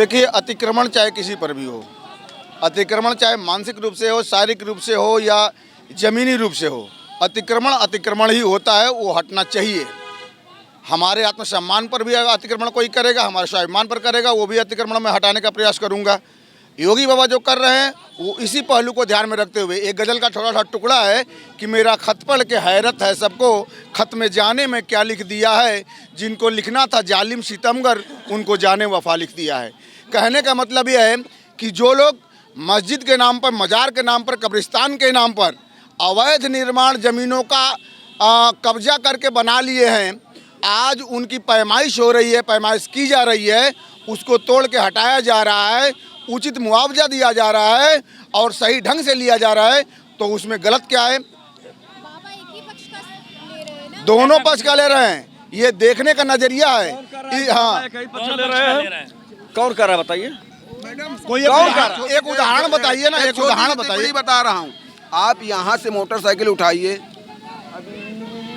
देखिए, अतिक्रमण चाहे किसी पर भी हो, अतिक्रमण चाहे मानसिक रूप से हो, शारीरिक रूप से हो या ज़मीनी रूप से हो, अतिक्रमण अतिक्रमण ही होता है, वो हटना चाहिए। हमारे आत्मसम्मान पर भी अगर अतिक्रमण कोई करेगा, हमारे स्वाभिमान पर करेगा, वो भी अतिक्रमण में हटाने का प्रयास करूँगा। योगी बाबा जो कर रहे हैं वो इसी पहलू को ध्यान में रखते हुए, एक गज़ल का थोड़ा सा टुकड़ा है कि मेरा खत पढ़ के हैरत है सबको, खत में जाने में क्या लिख दिया है, जिनको लिखना था जालिम सितमगर उनको जाने वफा लिख दिया है। कहने का मतलब यह है कि जो लोग मस्जिद के नाम पर, मज़ार के नाम पर, कब्रिस्तान के नाम पर अवैध निर्माण ज़मीनों का कब्जा करके बना लिए हैं, आज उनकी पैमाइश हो रही है, पैमाइश की जा रही है, उसको तोड़ के हटाया जा रहा है, उचित मुआवजा दिया जा रहा है और सही ढंग से लिया जा रहा है, तो उसमें गलत क्या है? बाबा एक ही पक्ष का ले रहे हैं ना, दोनों पक्ष का ले रहे हैं, ये देखने का नजरिया है। हाँ, कौन कर रहा है बताइए? कोई एक उदाहरण बताइए ना, एक उदाहरण बताइए। बता रहा हूँ, आप यहाँ से मोटरसाइकिल उठाइए,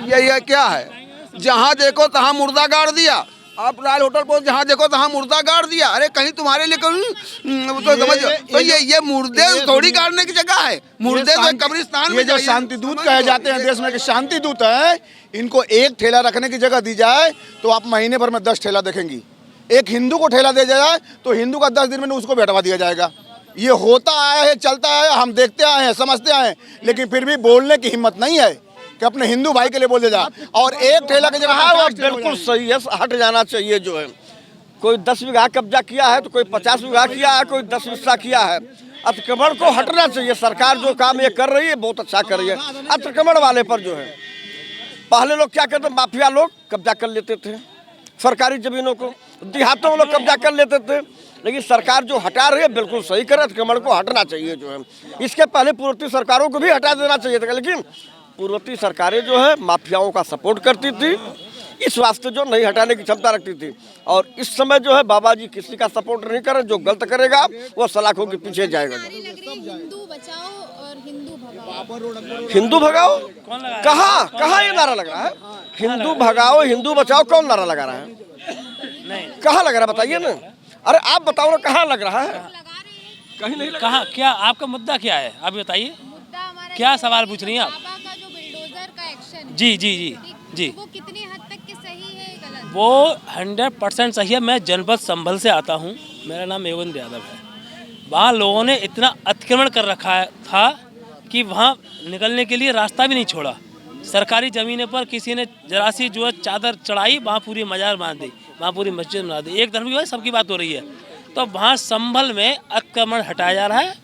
ये क्या है? जहाँ देखो तहाँ मुर्दा गाड़ दिया। आप रॉयल होटल पर जहाँ देखो तहाँ मुर्दा गाड़ दिया। अरे कहीं तुम्हारे लिए कोई तो समझ, तो ये मुर्दे थोड़ी गाड़ने की जगह है, मुर्दे तो कब्रिस्तान में। ये जो शांति दूत कहे जाते हैं देश में कि शांति दूत है, इनको एक ठेला रखने की जगह दी जाए तो आप महीने भर में 10 ठेला देखेंगी। एक हिंदू को ठेला दे जाए तो हिंदू का 10 दिन में उसको भी हटवा दिया जाएगा। ये होता आया है, चलता आया, हम देखते आए हैं, समझते आए हैं, लेकिन फिर भी बोलने की हिम्मत नहीं है कि अपने हिंदू भाई के लिए बोल दे जा। और एक ठेला की जगह वो बिल्कुल सही है, हट जाना चाहिए। जो है कोई 10 बीघा कब्जा किया है तो कोई 50 बीघा किया है, कोई 10 हिस्सा किया है। अतिक्रमण को हटना चाहिए। सरकार जो काम ये कर रही है बहुत अच्छा कर रही है। अतिक्रमण वाले पर जो है, पहले लोग क्या करते, माफिया लोग कब्जा कर लेते थे सरकारी जमीनों को, देहातों में लोग कब्जा कर लेते थे, लेकिन सरकार जो हटा रही है बिल्कुल सही करे। अतिक्रमण को हटना चाहिए। जो है इसके पहले पूर्ववर्ती सरकारों को भी हटा देना चाहिए था, लेकिन पूर्ववर्ती सरकारें जो है माफियाओं का सपोर्ट करती थी, इस वास्ते जो नहीं हटाने की क्षमता रखती थी। और इस समय जो है बाबा जी किसी का सपोर्ट नहीं करे, जो गलत करेगा वो सलाखों के पीछे जाएगा। हिंदू बचाओ और हिंदू भगाओ। हिंदू भगाओ कहाँ ये नारा लग रहा है? हिंदू भगाओ हिंदू बचाओ कौन नारा लगा रहा है? कहाँ लग रहा है बताइए ना। अरे आप बताओ ना कहाँ लग रहा है? कहीं नहीं। कहाँ? क्या आपका मुद्दा क्या है आप बताइए? क्या सवाल पूछ रही हैं आप? बाबा का जो बिल्डोजर का एक्शन है, जी जी जी जी, वो कितनी हद तक के सही है गलत? वो 100% सही है। मैं जनपद संभल से आता हूँ, मेरा नाम योगेंद्र यादव है। वहाँ लोगों ने इतना अतिक्रमण कर रखा था कि वहाँ निकलने के लिए रास्ता भी नहीं छोड़ा। सरकारी ज़मीनों पर किसी ने जरा सी जो है चादर चढ़ाई, वहाँ पूरी मजार बांध दी, वहाँ पूरी मस्जिद बना दी। एक धर्म की सबकी बात हो रही है, तो वहाँ संभल में अतिक्रमण हटाया जा रहा है,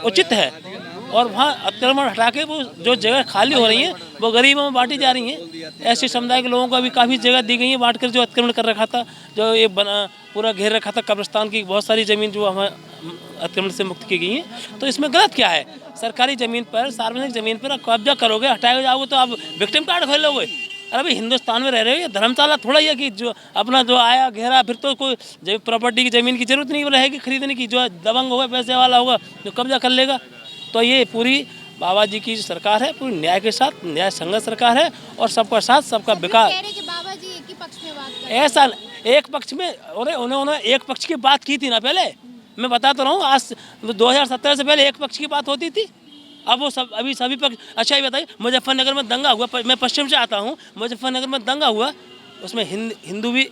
उचित है। और वहाँ अतिक्रमण हटा के वो जो जगह खाली हो रही है वो गरीबों में बांटी जा रही हैं। ऐसे समुदाय के लोगों को अभी काफ़ी जगह दी गई है बांट कर, जो अतिक्रमण कर रखा था, जो ये बना पूरा घेर रखा था कब्रिस्तान की बहुत सारी ज़मीन जो हमें अतिक्रमण से मुक्त की गई है। तो इसमें गलत क्या है? सरकारी ज़मीन पर, सार्वजनिक ज़मीन पर कब्जा करोगे, हटाए जाओगे तो आप विक्टिम कार्ड खोलोगे। अरे भाई हिंदुस्तान में रह रहे हो, ये धर्मशाला थोड़ा ही है कि जो अपना जो आया घेरा, फिर तो कोई प्रॉपर्टी की ज़मीन की जरूरत नहीं रहेगी खरीदने की। जो दबंग होगा, पैसे वाला होगा, जो कब्जा कर लेगा। तो ये पूरी बाबा जी की सरकार है, पूरी न्याय के साथ, न्याय संगत सरकार है और सबका साथ सबका विकास। बाबा जी एक ही पक्ष में बात कर रहे हैं। ऐसा एक पक्ष में, और उन्होंने एक पक्ष की बात की थी ना पहले, मैं बता तो रहा हूँ। आज 2017 से पहले एक पक्ष की बात होती थी, अब वो सब अभी सभी पक्ष। अच्छा ये बताइए, मुजफ्फरनगर में दंगा हुआ, मैं पश्चिम से आता हूँ, मुजफ्फरनगर में दंगा हुआ, उसमें हिंदू भी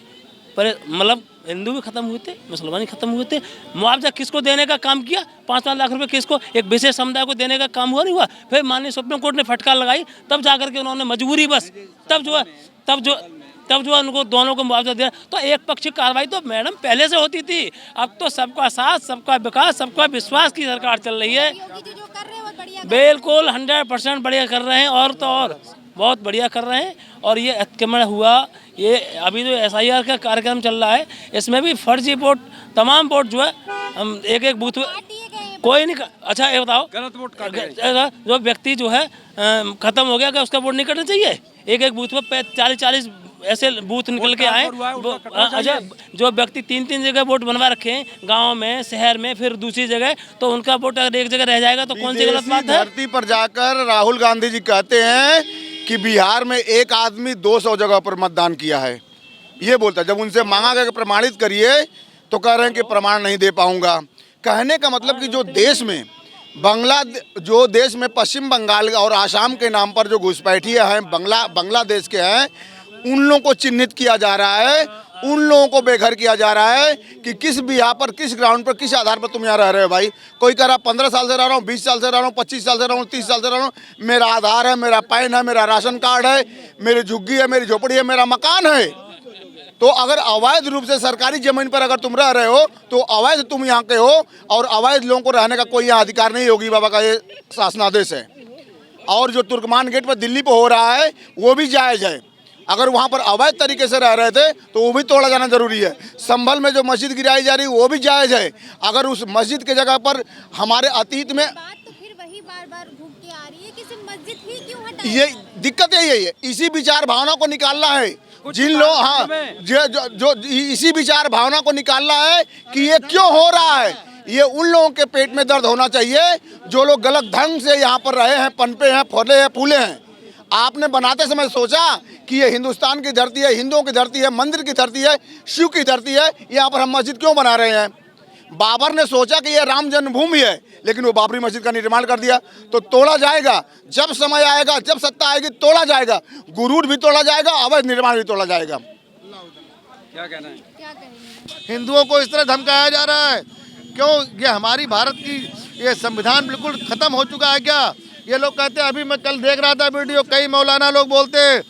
मतलब हिंदू भी खत्म हुए थे, मुसलमान भी खत्म हुए थे। मुआवजा किसको देने का काम किया? 5-5 लाख रुपए किसको? एक विशेष समुदाय को देने का काम हुआ नहीं हुआ? फिर माननीय सुप्रीम कोर्ट ने फटकार लगाई, तब जाकर के उन्होंने मजबूरी बस तब जो उनको दोनों को मुआवजा दिया। तो एक पक्षी कार्रवाई तो मैडम पहले से होती थी। अब तो सबका साथ, सबका विकास, सबका विश्वास की सरकार चल रही है। बिल्कुल 100% बढ़िया कर रहे हैं, और तो और बहुत बढ़िया कर रहे हैं। और ये अतिक्रमण हुआ, ये अभी जो SIR का कार्यक्रम चल रहा है, इसमें भी फर्जी वोट, तमाम वोट जो है हम एक बूथ कोई नहीं। अच्छा ये बताओ, गलत वोट जो व्यक्ति जो है खत्म हो गया, क्या उसका वोट नहीं करना चाहिए? एक बूथ पर 40-40 ऐसे बूथ निकल के आए। अच्छा, जो व्यक्ति 3-3 जगह वोट बनवा रखे हैं, गांव में, शहर में, फिर दूसरी जगह, तो उनका वोट अगर एक जगह रह जाएगा तो कौन सी गलत बात है? धरती पर जाकर राहुल गांधी जी कहते हैं कि बिहार में एक आदमी 200 जगह पर मतदान किया है, ये बोलता है। जब उनसे मांगा गया कि प्रमाणित करिए तो कह रहे हैं कि प्रमाण नहीं दे पाऊंगा। कहने का मतलब कि जो देश में पश्चिम बंगाल और आसाम के नाम पर जो घुसपैठिए हैं बांग्लादेश के हैं, उन लोगों को चिन्हित किया जा रहा है, उन लोगों को बेघर किया जा रहा है कि किस बिहार पर, किस ग्राउंड पर, किस आधार पर तुम यहाँ रह रहे हो। भाई कोई कह रहा 15 साल से रह रहा हूँ, 20 साल से रह रहा हूँ, 25 साल से रह रहा हूँ, 30 साल से रह रहा हूँ, मेरा आधार है, मेरा पैन है, मेरा राशन कार्ड है, मेरी झुग्गी है, मेरी झोपड़ी है, मेरा मकान है। तो अगर अवैध रूप से सरकारी जमीन पर अगर तुम रह रहे हो तो अवैध तुम यहाँ के हो, और अवैध लोगों को रहने का कोई यहाँ अधिकार नहीं। योगी बाबा का ये शासनादेश है। और जो तुर्कमान गेट पर दिल्ली पर हो रहा है वो भी जायज़ है। अगर वहाँ पर अवैध तरीके से रह रहे थे तो वो भी तोड़ा जाना जरूरी है। संभल में जो मस्जिद गिराई जा रही है वो भी जायज़ है। अगर उस मस्जिद के जगह पर हमारे अतीत में बात तो फिर वही बार-बार घूम के आ रही है कि सिर्फ मस्जिद ही क्यों हटाई? ये दिक्कत यही है, इसी विचार भावना को निकालना है। जिन लोग जो इसी विचार भावना को निकालना है कि ये क्यों हो रहा है। ये उन लोगों के पेट में दर्द होना चाहिए जो लोग गलत ढंग से यहाँ पर रहे हैं, पनपे हैं, फले हैं, फूले हैं। आपने बनाते समय सोचा कि ये हिंदुस्तान की धरती है, हिंदुओं की धरती है, मंदिर की धरती है, शिव की धरती है, यहाँ पर हम मस्जिद क्यों बना रहे हैं। बाबर ने सोचा कि ये राम जन्मभूमि है, लेकिन वो बाबरी मस्जिद का निर्माण कर दिया। तो तोड़ा जाएगा, जब समय आएगा, जब सत्ता आएगी तोड़ा जाएगा, गुरूर भी तोड़ा जाएगा, अवैध निर्माण भी तोड़ा जाएगा। क्या कहना है? क्या कहेंगे? हिंदुओं को इस तरह धमकाया जा रहा है क्यों? ये हमारी भारत की ये संविधान बिल्कुल ख़त्म हो चुका है क्या? ये लोग कहते हैं, अभी मैं कल देख रहा था वीडियो, कई मौलाना लोग बोलते हैं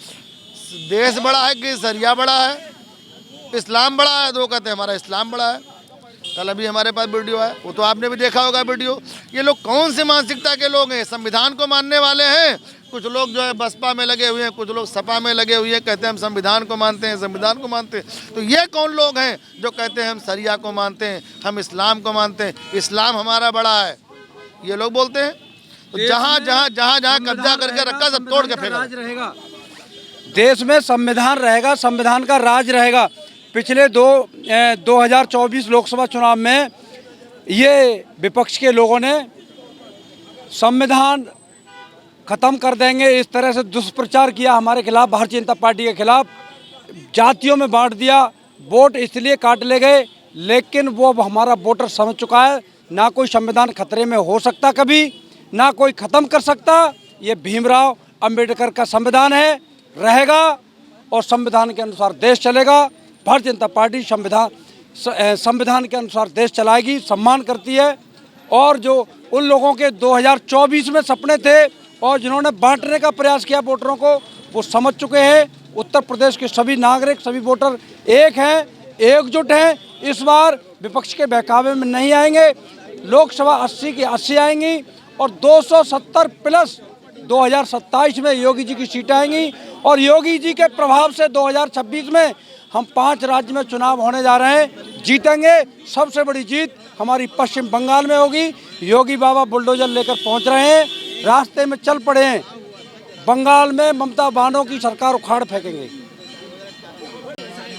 देश बड़ा है कि शरिया बड़ा है, इस्लाम बड़ा है, तो वो कहते हैं हमारा इस्लाम बड़ा है। कल अभी हमारे पास वीडियो है, वो तो आपने भी देखा होगा वीडियो। ये लोग कौन सी मानसिकता के लोग हैं? संविधान को मानने वाले हैं। कुछ लोग जो है बसपा में लगे हुए हैं, कुछ लोग सपा में लगे हुए हैं, कहते हैं हम संविधान को मानते हैं, संविधान को मानते हैं। तो ये कौन लोग हैं जो कहते हैं हम शरिया को मानते हैं, हम इस्लाम को मानते हैं, इस्लाम हमारा बड़ा है? ये लोग बोलते हैं। तो जहाँ कब्जा करके रखा सब तोड़ के फेंका। राज रहेगा देश में, संविधान रहेगा, संविधान का राज रहेगा। पिछले 2024 लोकसभा चुनाव में ये विपक्ष के लोगों ने संविधान खत्म कर देंगे इस तरह से दुष्प्रचार किया हमारे खिलाफ, भारतीय जनता पार्टी के खिलाफ। जातियों में बांट दिया, वोट इसलिए काट ले गए, लेकिन वो हमारा वोटर समझ चुका है ना कोई संविधान खतरे में हो सकता कभी, ना कोई ख़त्म कर सकता। ये भीमराव अंबेडकर का संविधान है, रहेगा, और संविधान के अनुसार देश चलेगा। भारतीय जनता पार्टी संविधान के अनुसार देश चलाएगी, सम्मान करती है। और जो उन लोगों के 2024 में सपने थे और जिन्होंने बांटने का प्रयास किया वोटरों को, वो समझ चुके हैं। उत्तर प्रदेश के सभी नागरिक, सभी वोटर एक हैं, एकजुट हैं। इस बार विपक्ष के बहकावे में नहीं आएंगे। लोकसभा 80 की 80 आएंगी और 270 प्लस 2027 में योगी जी की सीटें आएंगी। और योगी जी के प्रभाव से 2026 में हम 5 राज्य में चुनाव होने जा रहे हैं, जीतेंगे। सबसे बड़ी जीत हमारी पश्चिम बंगाल में होगी। योगी बाबा बुलडोजर लेकर पहुंच रहे हैं, रास्ते में चल पड़े हैं। बंगाल में ममता बानों की सरकार उखाड़ फेंकेंगे।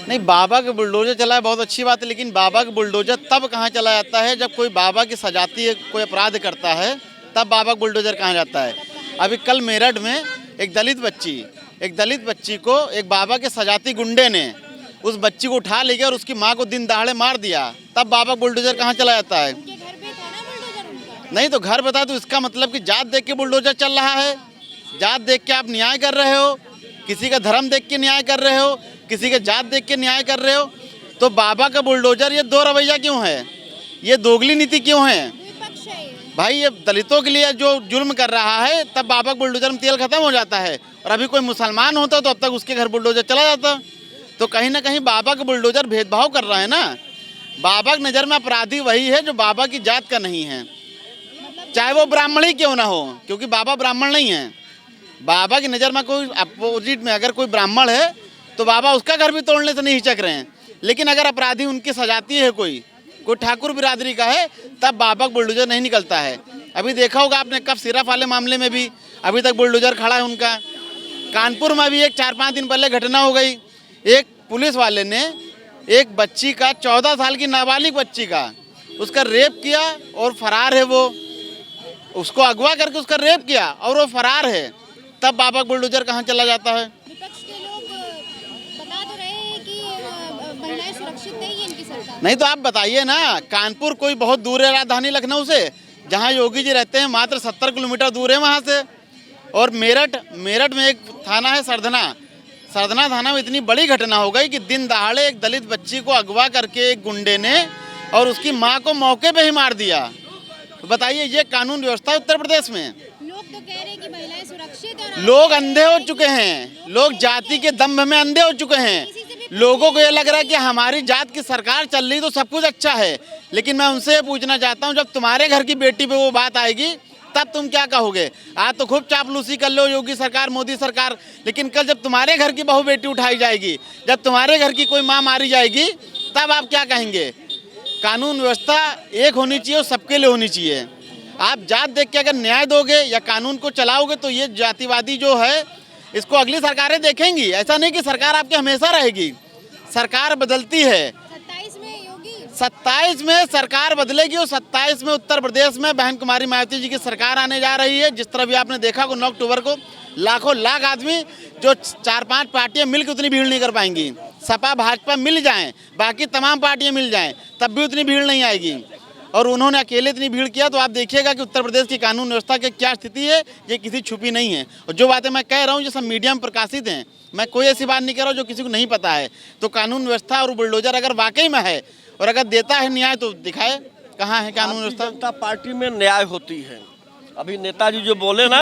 नहीं, बाबा का बुलडोजर चला है बहुत अच्छी बात है, लेकिन बाबा का बुलडोजर तब कहाँ चला जाता है जब कोई बाबा की सजाती कोई अपराध करता है, तब बाबा का बुलडोजर कहाँ जाता है। अभी कल मेरठ में एक दलित बच्ची को एक बाबा के सजाती गुंडे ने उस बच्ची को उठा ले गया और उसकी माँ को दिन दहाड़े मार दिया, तब बाबा बुलडोजर कहाँ चला जाता है। उनके घर पे था ना बुलडोजर उनका? नहीं तो घर बता, तो इसका मतलब कि जात देख के बुलडोजर चल रहा है। जात देख के आप न्याय कर रहे हो, किसी का धर्म देख के न्याय कर रहे हो, किसी के जात देख के न्याय कर रहे हो। तो बाबा का बुलडोजर ये दो रवैया क्यों है, ये दोगली नीति क्यों है विपक्ष है ये। भाई? ये दलितों के लिए जो जुल्म कर रहा है, तब बाबा का बुलडोजर में तेल खत्म हो जाता है। और अभी कोई मुसलमान होता तो अब तक उसके घर बुलडोजर चला जाता। तो कहीं ना कहीं बाबा का बुलडोजर भेदभाव कर रहा है ना। बाबा की नज़र में अपराधी वही है जो बाबा की जात का नहीं है, चाहे वो ब्राह्मण ही क्यों ना हो, क्योंकि बाबा ब्राह्मण नहीं है। बाबा की नज़र में कोई अपोजिट में अगर कोई ब्राह्मण है तो बाबा उसका घर भी तोड़ने से नहीं हिचक रहे हैं। लेकिन अगर अपराधी उनकी सजाती है कोई ठाकुर बिरादरी का है, तब बाबा का बुलडोजर नहीं निकलता है। अभी देखा होगा आपने कब सिरफ वाले मामले में भी अभी तक बुलडोजर खड़ा है उनका। कानपुर में भी एक 4-5 दिन पहले घटना हो गई, एक पुलिस वाले ने एक बच्ची का 14 साल की नाबालिग बच्ची का उसका रेप किया और फरार है। वो उसको अगवा करके उसका रेप किया और वो फरार है, तब बाबा बुलडोजर कहाँ चला जाता है। विपक्ष के लोग बता तो रहे हैं कि महिलाएं सुरक्षित नहीं है इनकी सरकार नहीं तो आप बताइए ना, कानपुर कोई बहुत दूर है राजधानी लखनऊ से, जहाँ योगी जी रहते हैं मात्र 70 किलोमीटर दूर है वहाँ से। और मेरठ में एक थाना है सरधना थाना में इतनी बड़ी घटना हो गई कि दिन दहाड़े एक दलित बच्ची को अगवा करके एक गुंडे ने और उसकी माँ को मौके पे ही मार दिया। तो बताइए ये कानून व्यवस्था है उत्तर प्रदेश में? लोग तो कह रहे हैं कि महिलाएं सुरक्षित और लोग अंधे हो चुके हैं, लोग जाति के दंभ में अंधे हो चुके हैं। लोगों को ये लग रहा है कि हमारी जात की सरकार चल रही तो सब कुछ अच्छा है। लेकिन मैं उनसे ये पूछना चाहता हूँ, जब तुम्हारे घर की बेटी पे वो बात आएगी तब तुम क्या कहोगे? आज तो खूब चापलूसी कर लो योगी सरकार, मोदी सरकार, लेकिन कल जब तुम्हारे घर की बहू बेटी उठाई जाएगी, जब तुम्हारे घर की कोई माँ मारी जाएगी, तब आप क्या कहेंगे? कानून व्यवस्था एक होनी चाहिए और सबके लिए होनी चाहिए। आप जात देख के अगर न्याय दोगे या कानून को चलाओगे तो ये जातिवादी जो है इसको अगली सरकारें देखेंगी। ऐसा नहीं कि सरकार आपकी हमेशा रहेगी, सरकार बदलती है। 27 में योगी 27 में सरकार बदलेगी और 27 में उत्तर प्रदेश में बहन कुमारी मायावती जी की सरकार आने जा रही है। जिस तरह भी आपने देखा को 9 अक्टूबर को लाखों लाख आदमी, जो 4-5 पार्टियां मिलकर उतनी भीड़ नहीं कर पाएंगी। सपा भाजपा मिल जाएं, बाकी तमाम पार्टियां मिल जाएं, तब भी उतनी भीड़ नहीं आएगी। और उन्होंने अकेले इतनी भीड़ किया तो आप देखिएगा कि उत्तर प्रदेश की कानून व्यवस्था की क्या स्थिति है, ये किसी छुपी नहीं है। और जो बातें मैं कह रहा हूँ ये सब मीडिया में प्रकाशित हैं, मैं कोई ऐसी बात नहीं कह रहा हूँ जो किसी को नहीं पता है। तो कानून व्यवस्था और बुलडोजर अगर वाकई में है और अगर देता है न्याय तो दिखाए कहाँ है कानून व्यवस्था। जनता पार्टी में न्याय होती है। अभी नेताजी जो बोले ना